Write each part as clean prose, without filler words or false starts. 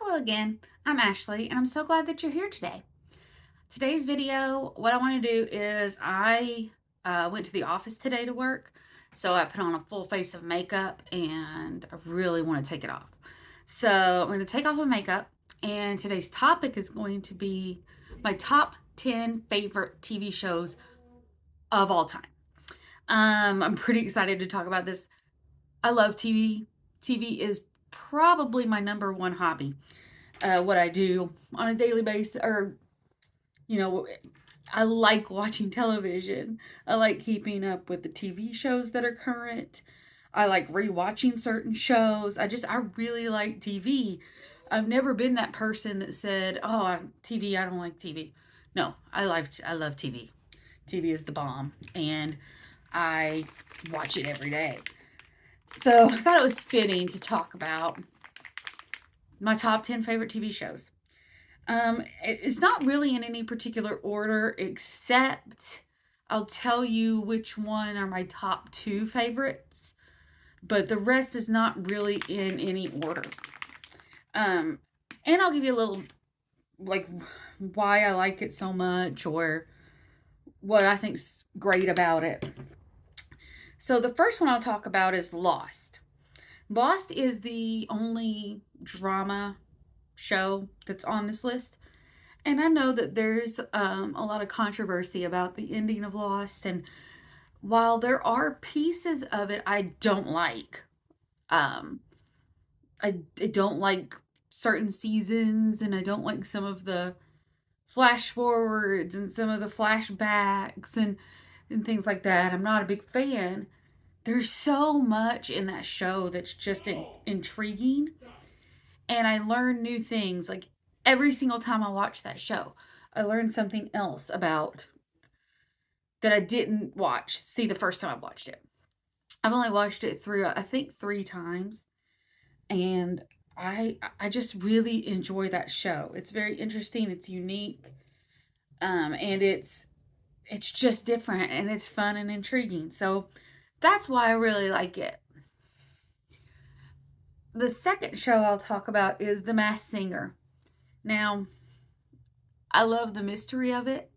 Hello again, I'm Ashley and I'm so glad that you're here today. Today's video, what I want to do is I went to the office today to work, so I put on a full face of makeup and I really want to take it off. So I'm going to take off my makeup, and today's topic is going to be my top 10 favorite TV shows of all time. I'm pretty excited to talk about this. I love TV. TV is probably my number one hobby. What I do on a daily basis, or you know, I like watching television. I like keeping up with the TV shows that are current. I like rewatching certain shows. I really like TV. I've never been that person that said, "Oh, TV, I don't like TV." No, I love TV. TV is the bomb, and I watch it every day. So I thought it was fitting to talk about my top 10 favorite TV shows. It's not really in any particular order, except I'll tell you which one are my top two favorites, but the rest is not really in any order. Um, and I'll give you a little, like, why I like it so much or what I think's great about it. So the first one I'll talk about is Lost. Lost is the only drama show that's on this list. And I know that there's a lot of controversy about the ending of Lost. And while there are pieces of it I don't like, um, I don't like certain seasons, and I don't like some of the flash forwards and some of the flashbacks and things like that. I'm not a big fan. There's so much in that show that's just intriguing, and I learn new things. Like every single time I watch that show, I learn something else about that I didn't see the first time I watched it. I've only watched it through I think 3 times, and I just really enjoy that show. It's very interesting. It's unique, and it's just different, and it's fun and intriguing. So that's why I really like it. The second show I'll talk about is The Masked Singer. Now, I love the mystery of it.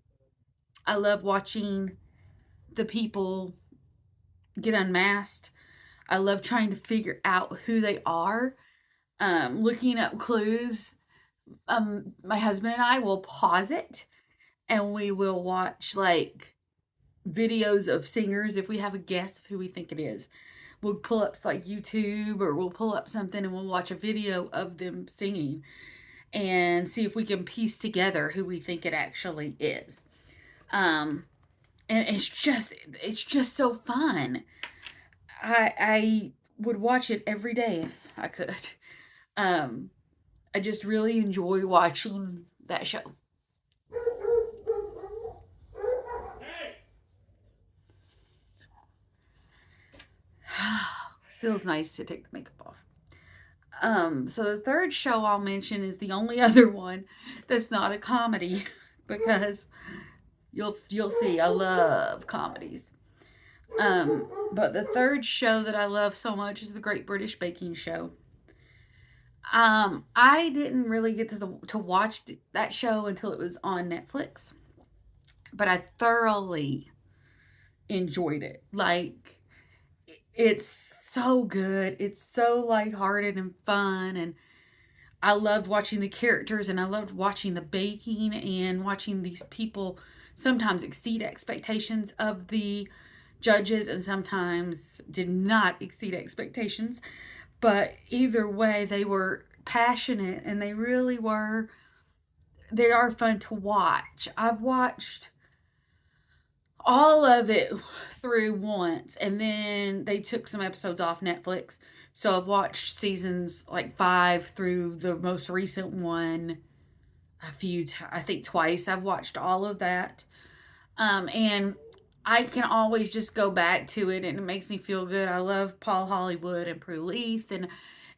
I love watching the people get unmasked. I love trying to figure out who they are, looking up clues. My husband and I will pause it and we will watch like videos of singers if we have a guess of who we think it is. We'll pull up like YouTube, or we'll pull up something and we'll watch a video of them singing and see if we can piece together who we think it actually is. Um, and it's just so fun. I would watch it every day if I could. Um, I just really enjoy watching that show. It feels nice to take the makeup off. So the third show I'll mention is the only other one that's not a comedy because you'll see I love comedies. But the third show that I love so much is the Great British Baking Show. I didn't really get to watch that show until it was on Netflix, but I thoroughly enjoyed it. Like, it's so good. It's so lighthearted and fun, and I loved watching the characters, and I loved watching the baking and watching these people sometimes exceed expectations of the judges and sometimes did not exceed expectations. But either way, they were passionate and they really were. They are fun to watch. I've watched all of it through once, and then they took some episodes off Netflix. So I've watched seasons like 5 through the most recent one I think twice. I've watched all of that. And I can always just go back to it and it makes me feel good. I love Paul Hollywood and Prue Leith, and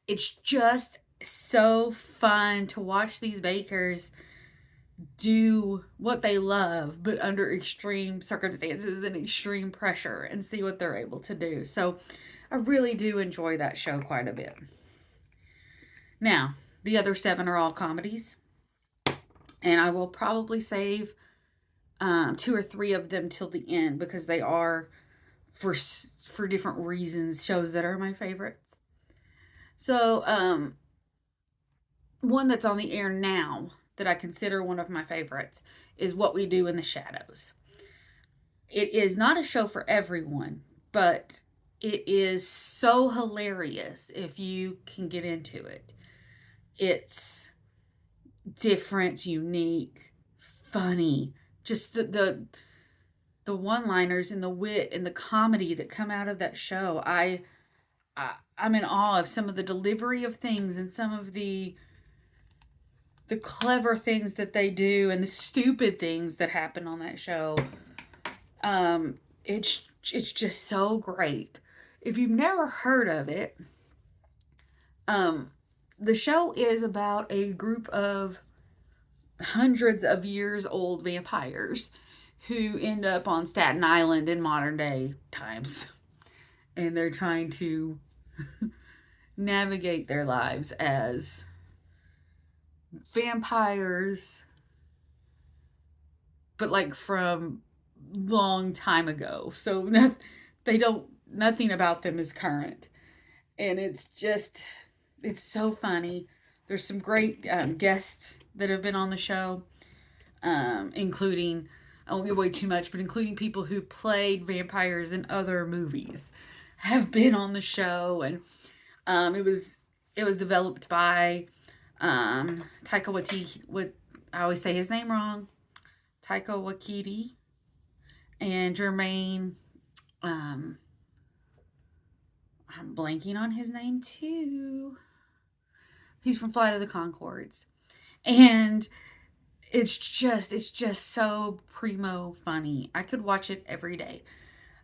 it's just so fun to watch these bakers do what they love, but under extreme circumstances and extreme pressure, and see what they're able to do. So I really do enjoy that show quite a bit. Now, The other 7 are all comedies. And I will probably save 2 or 3 of them till the end because they are, for different reasons, shows that are my favorites. So, one that's on the air now that I consider one of my favorites is What We Do in the Shadows. It is not a show for everyone, but it is so hilarious if you can get into it. It's different, unique, funny. Just the one-liners and the wit and the comedy that come out of that show. I'm in awe of some of the delivery of things and some of the clever things that they do and the stupid things that happen on that show. It's just so great. If you've never heard of it, the show is about a group of hundreds of years old vampires who end up on Staten Island in modern day times. And they're trying to navigate their lives as vampires, but like from long time ago. So nothing about them is current. And it's so funny. There's some great guests that have been on the show, including, I won't give away too much, but including people who played vampires in other movies have been on the show. And it was developed by Taika Waititi. I always say his name wrong. Taika Waititi and Jermaine. I'm blanking on his name too. He's from Flight of the Conchords. And it's just so primo funny. I could watch it every day.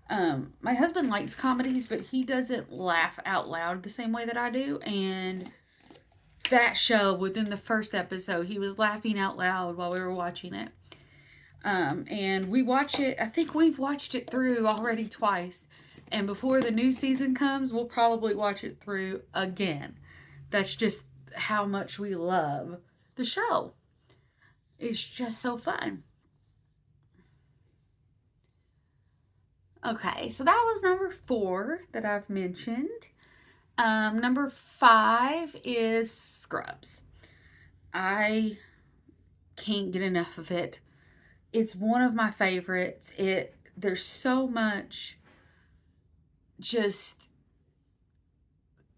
My husband likes comedies, but he doesn't laugh out loud the same way that I do. And that show, within the first episode, he was laughing out loud while we were watching it. And we watch it, I think we've watched it through already twice. And before the new season comes, we'll probably watch it through again. That's just how much we love the show. It's just so fun. Okay, so that was number 4 that I've mentioned. Number 5 is Scrubs. I can't get enough of it. It's one of my favorites. There's so much just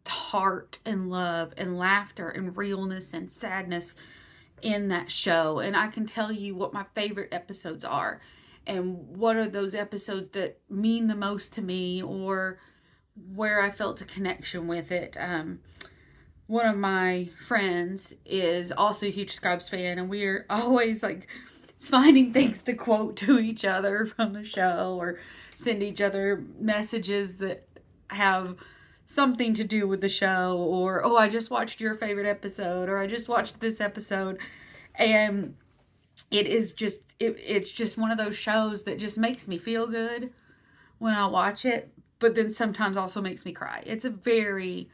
heart and love and laughter and realness and sadness in that show. And I can tell you what my favorite episodes are and what are those episodes that mean the most to me or where I felt a connection with it. One of my friends is also a huge Scrubs fan, and we're always like finding things to quote to each other from the show or send each other messages that have something to do with the show, or, oh, I just watched your favorite episode, or I just watched this episode. And it's just one of those shows that just makes me feel good when I watch it, but then sometimes also makes me cry. It's a very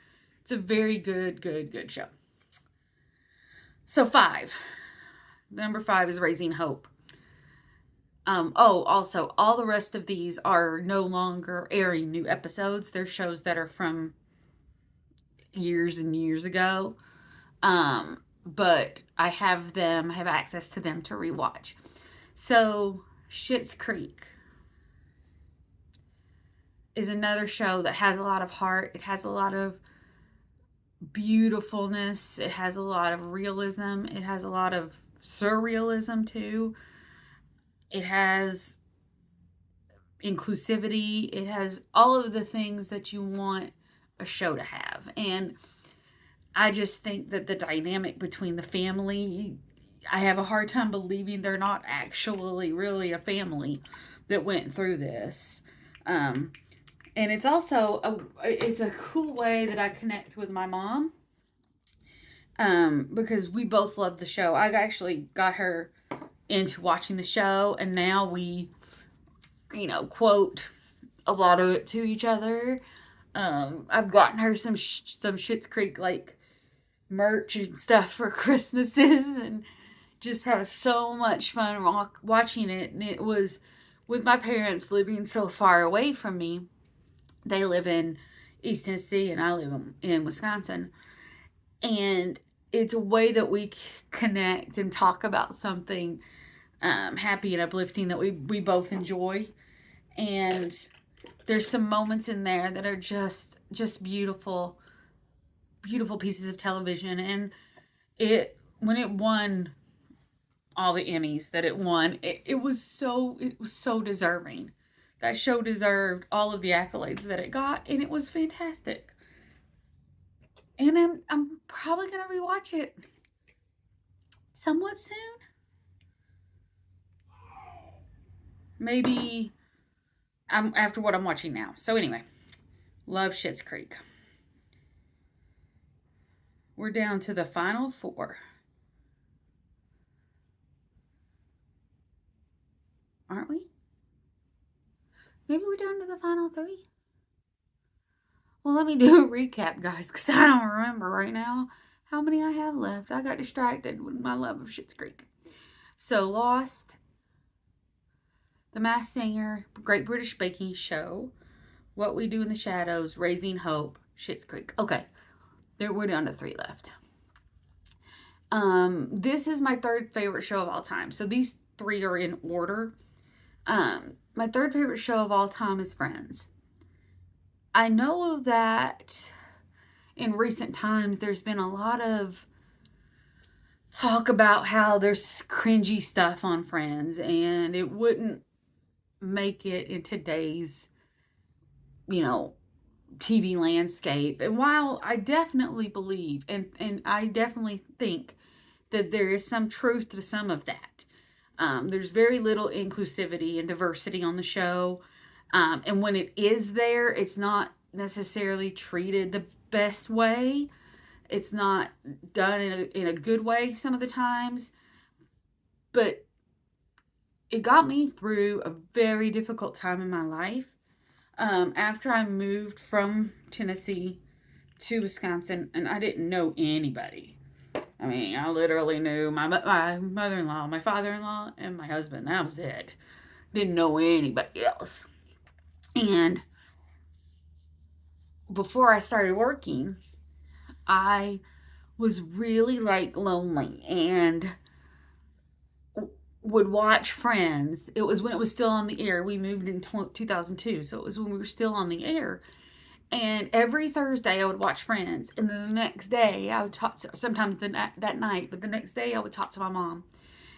good show. So 5. Number 5 is Raising Hope. Also, all the rest of these are no longer airing new episodes. They're shows that are from years and years ago. But I have access to them to rewatch. So, Schitt's Creek is another show that has a lot of heart. It has a lot of beautifulness. It has a lot of realism. It has a lot of surrealism too. It has inclusivity. It has all of the things that you want a show to have. And I just think that the dynamic between the family, I have a hard time believing they're not actually really a family that went through this. And it's also it's a cool way that I connect with my mom. Because we both love the show. I actually got her into watching the show, and now we, quote a lot of it to each other. I've gotten her some Schitt's Creek like merch and stuff for Christmases and just have so much fun watching it. And it was with my parents living so far away from me. They live in East Tennessee and I live in Wisconsin. And it's a way that we connect and talk about something happy and uplifting that we both enjoy. And there's some moments in there that are just beautiful pieces of television. And when it won all the Emmys that it won, it was so deserving. That show deserved all of the accolades that it got, and it was fantastic. And I'm probably gonna rewatch it somewhat soon. Maybe after what I'm watching now. So anyway, love Schitt's Creek. We're down to the final 4. Aren't we? Maybe we're down to the final 3. Well, let me do a recap, guys, because I don't remember right now how many I have left. I got distracted with my love of Schitt's Creek. So, Lost, The Masked Singer, Great British Baking Show, What We Do in the Shadows, Raising Hope, Schitt's Creek. Okay, we're down to 3 left. This is my 3rd favorite show of all time. So these 3 are in order. My 3rd favorite show of all time is Friends. I know that in recent times there's been a lot of talk about how there's cringy stuff on Friends and it wouldn't make it in today's, TV landscape. And while I definitely believe and I definitely think that there is some truth to some of that, there's very little inclusivity and diversity on the show. And when it is there, it's not necessarily treated the best way. It's not done in a good way some of the times. But it got me through a very difficult time in my life. After I moved from Tennessee to Wisconsin, and I didn't know anybody. I mean, I literally knew my mother-in-law, my father-in-law, and my husband. That was it. Didn't know anybody else. And before I started working, I was really lonely and would watch Friends. It was when it was still on the air. We moved in 2002, so it was when we were still on the air. And every Thursday I would watch Friends, and then the next day I would talk sometimes that night, but the next day I would talk to my mom,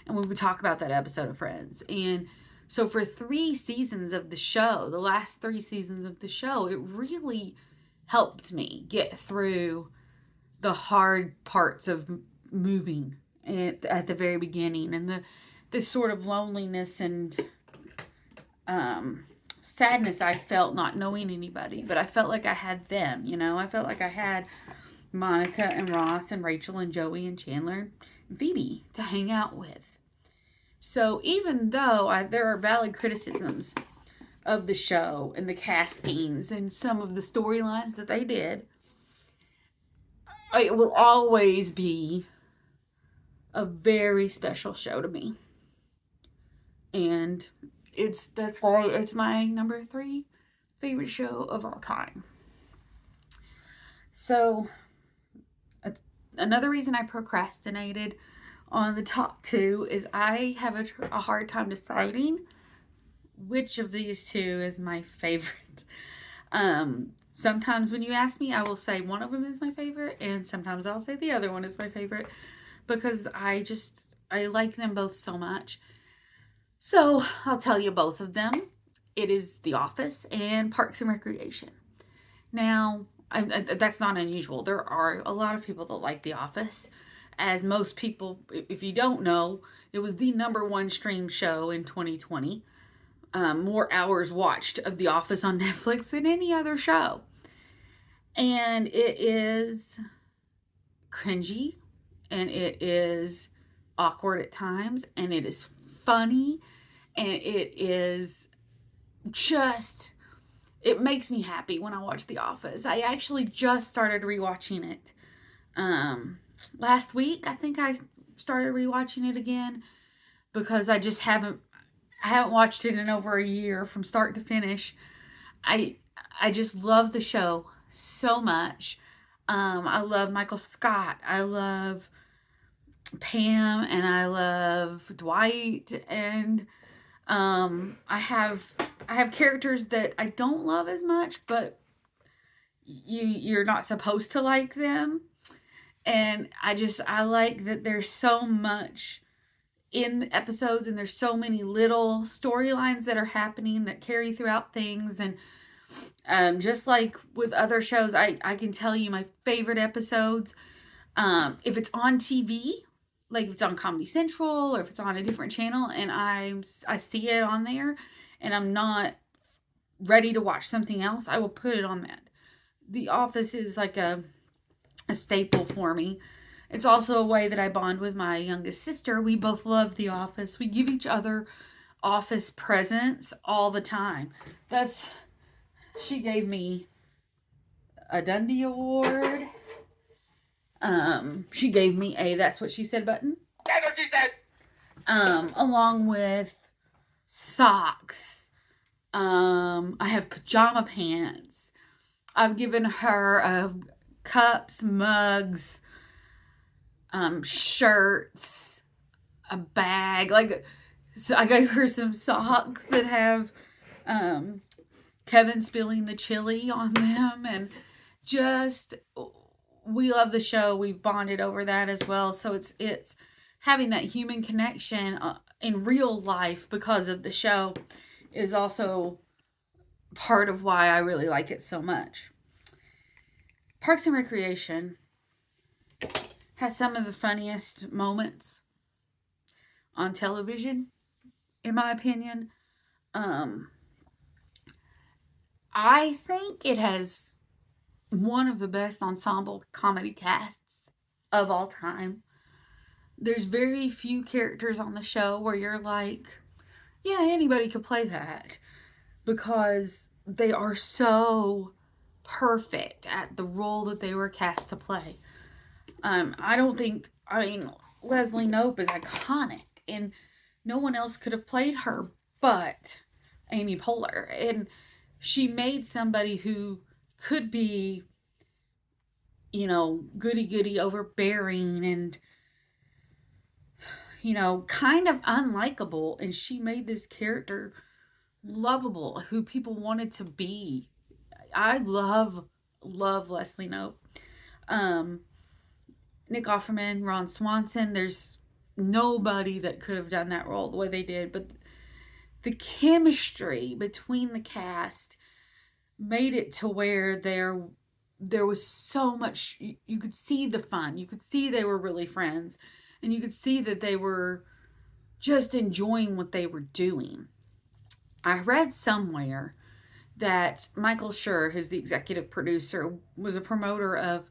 and we would talk about that episode of Friends. And so for 3 seasons of the show, the last 3 seasons of the show, it really helped me get through the hard parts of moving at the very beginning, and the sort of loneliness and sadness I felt not knowing anybody. But I felt like I had them, I felt like I had Monica and Ross and Rachel and Joey and Chandler and Phoebe to hang out with. So even though there are valid criticisms of the show and the castings and some of the storylines that they did, it will always be a very special show to me. And that's why it's my number 3 favorite show of all time. So another reason I procrastinated on the top 2 is I have a hard time deciding which of these 2 is my favorite. Sometimes when you ask me, I will say one of them is my favorite, and sometimes I'll say the other one is my favorite, because I like them both so much. So I'll tell you both of them. It is The Office and Parks and Recreation. Now, that's not unusual. There are a lot of people that like The Office. As most people, if you don't know, it was the #1 streamed show in 2020. More hours watched of The Office on Netflix than any other show. And it is cringy, and it is awkward at times, and it is funny, and it is just, it makes me happy when I watch The Office. I actually just started rewatching it last week. I think I started rewatching it again because I haven't watched it in over a year from start to finish. I I just love the show so much. I love Michael Scott. I love Pam, and I love Dwight, and I have characters that I don't love as much, but you're not supposed to like them. And I like that there's so much in the episodes, and there's so many little storylines that are happening that carry throughout things. And just like with other shows, I can tell you my favorite episodes. If it's on TV, like if it's on Comedy Central or if it's on a different channel, and I see it on there, and I'm not ready to watch something else, I will put it on that. The Office is like a staple for me. It's also a way that I bond with my youngest sister. We both love The Office. We give each other Office presents all the time. That's She gave me a Dundie Award. She gave me a That's What She Said button. That's what she said. Along with socks. I have pajama pants. I've given her cups, mugs, shirts, a bag. So I gave her some socks that have Kevin spilling the chili on them, and just we love the show. We've bonded over that as well. So it's having that human connection in real life because of the show is also part of why I really like it so much. Parks and Recreation has some of the funniest moments on television, in my opinion. I think it has one of the best ensemble comedy casts of all time. There's very few characters on the show where you're like, yeah, anybody could play that, because they are so perfect at the role that they were cast to play. I mean, Leslie Knope is iconic, and no one else could have played her but Amy Poehler. And she made somebody who could be, goody goody, overbearing, and, kind of unlikable. And she made this character lovable, who people wanted to be. I love Leslie Knope. Nick Offerman, Ron Swanson, there's nobody that could have done that role the way they did. But the chemistry between the cast made it to where there was so much. You could see the fun. You could see they were really friends. And you could see that they were just enjoying what they were doing. I read somewhere that Michael Schur, who's the executive producer, was a promoter of,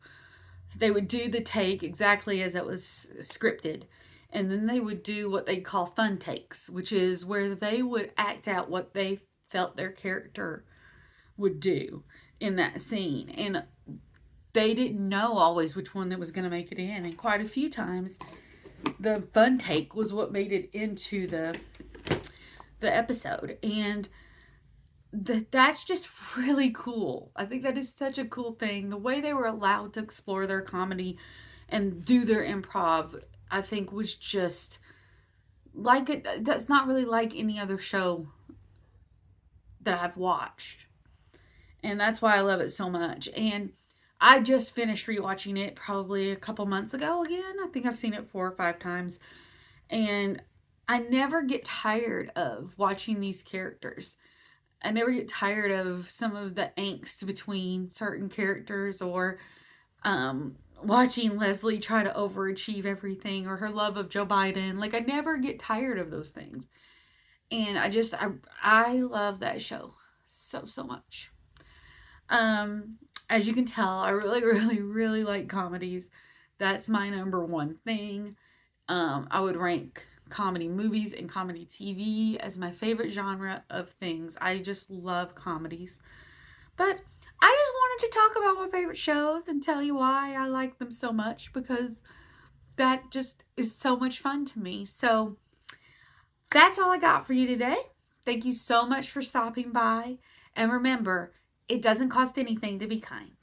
they would do the take exactly as it was scripted, and then they would do what they call fun takes, which is where they would act out what they felt their character would do in that scene. And they didn't know always which one that was going to make it in, and quite a few times the fun take was what made it into the episode. And that's just really cool. I think that is such a cool thing. The way they were allowed to explore their comedy and do their improv, I think, was just like it. That's not really like any other show that I've watched. And that's why I love it so much. And I just finished rewatching it probably a couple months ago again. I think I've seen it 4 or 5 times. And I never get tired of watching these characters. I never get tired of some of the angst between certain characters, or watching Leslie try to overachieve everything, or her love of Joe Biden. Like, I never get tired of those things. And I love that show so, so much. As you can tell, I really, really, really like comedies. That's my number one thing. I would rank comedy movies and comedy TV as my favorite genre of things. I just love comedies. But I just wanted to talk about my favorite shows and tell you why I like them so much, because that just is so much fun to me. So that's all I got for you today. Thank you so much for stopping by. And remember, it doesn't cost anything to be kind.